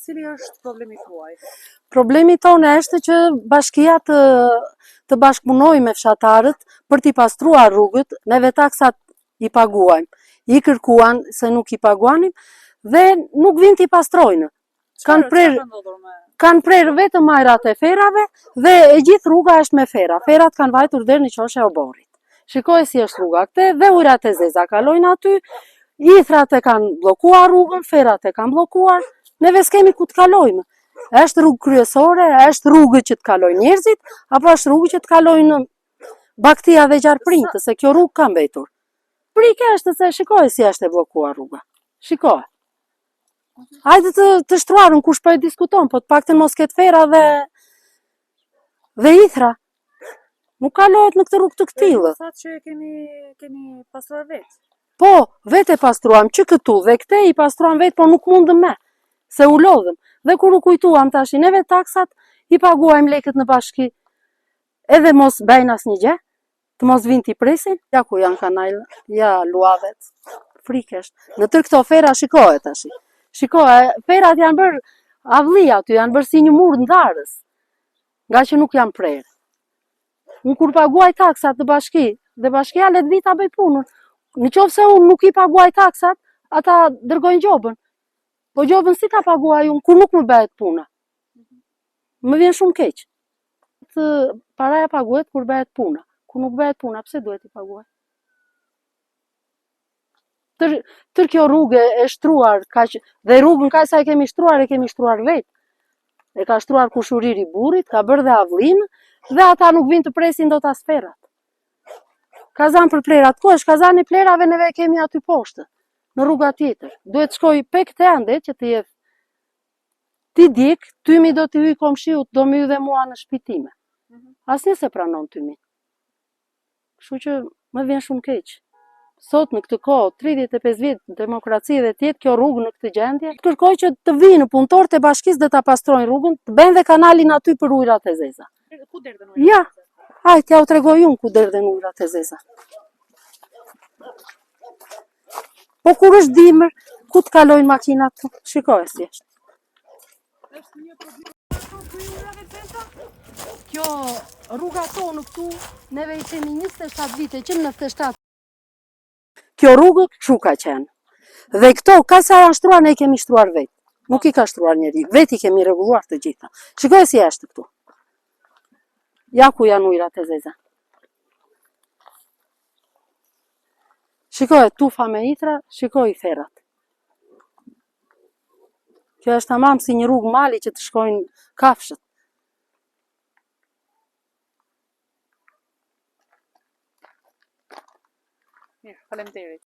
cili është problemi tuaj? Problemi tonë është që bashkia të bashkëpunojë me fshatarët për t'i pastruar rrugët, neve taksat i paguajmë. I kërkuan se nuk i paguanim dhe nuk vinë t'i pastrojnë. Kanë prerë vetëm ajrat e ferave dhe e gjithë rruga është me fera. Ferat kanë vajtur deri në qoshe oborit. Shikoj si është rruga këte dhe ujrat e zeza kalojnë aty, ithrat e kanë blokuar rrugën, ferat e kanë blokuar, neve s'kemi ku të kalojmë. Është rrugë kryesore, është rrugë që të kalojnë njerëzit, apo është rrugë që të kalojnë baktia dhe gjarprinjtë, se kjo rrugë ka mbetur. Prike është se shikoj si është e blokuar rruga. Shikoj. Hajde të shtruarën kush po e diskuton, po të paktën mos ketë fera dhe ithra. Nuk kalohet në këtë rrugë të këtillë. Sa që keni pastruar vetë? Po, vetë e pastruam, që këtu dhe këte i pastruam vetë, po nuk mundëm me, se u lodhëm. Dhe kur u kujtuam tash i neve taksat, i paguajmë lekët në bashki, edhe mos bëjnë asnjë gjë, të mos vinë t'i presin, ja ku janë kanajlë, ja luavet, frikesh. Në tërë këto fera shikohet tash. Shikohet, ferat janë bërë avlli aty, janë bërë si një mur ndarës, nga që nuk janë prerë. Unë kur paguaj taksat të bashki, dhe bashkia let vita bëj punën. Në qoftë se unë nuk i paguaj taksat, ata dërgojnë gjobën. Po gjobën si ta paguaj unë, kur nuk më bëhet puna. Më vjen shumë keq. Paraja paguhet kur bëhet puna. Kur nuk bëhet puna, pse duhet i paguaj? Tër kjo rrugë e shtruar, dhe rrugën kaq sa e kemi shtruar vetë. E ka shtruar kushuriri burrit, ka bërë dhe avllinë, dhe ata nuk vinë të presin dot as ferat. Kazan për plerat, ku është kazani plerave, neve kemi aty poshtë, në rruga tjetër. Duhet shkoj pek të ande që të jetë. Ti dik, tymi do t'i hyj komshiut, do më hyj dhe mua në shpitime. Asnjë se pranon tymi. Kështu që më vjen shumë keq. Sot në këtë kohë, 35 vjet demokraci dhe tjetë kjo rrugë në këtë gjendje, kërkoj që të vinë punëtorët e bashkisë dhe ta pastrojnë rrugën, të bëjnë dhe kanalin aty për ujrat e zeza. Ku derdhen ujrat? Ja, hajtë ja u tregoj unë ku derdhen ujrat e zeza. Po kur është dimër, ku të kalojnë makinat këtu? Shikoj si është. Kjo rruga tonë këtu, neve i kemi 27 vite, 197. Kjo rrugë kështu ka qenë. Dhe këto, ka sa janë shtruar, ne i kemi shtruar vetë. Nuk i ka shtruar njeri, vetë i kemi rregulluar të gjitha. Shikoj si është këtu. Ja ku janë ujrat e zeza. Shikoj tufa me itra, shikoj ferat. Kjo është tamam si një rrugë mali që të shkojnë kafshët. Mirë, faleminderit.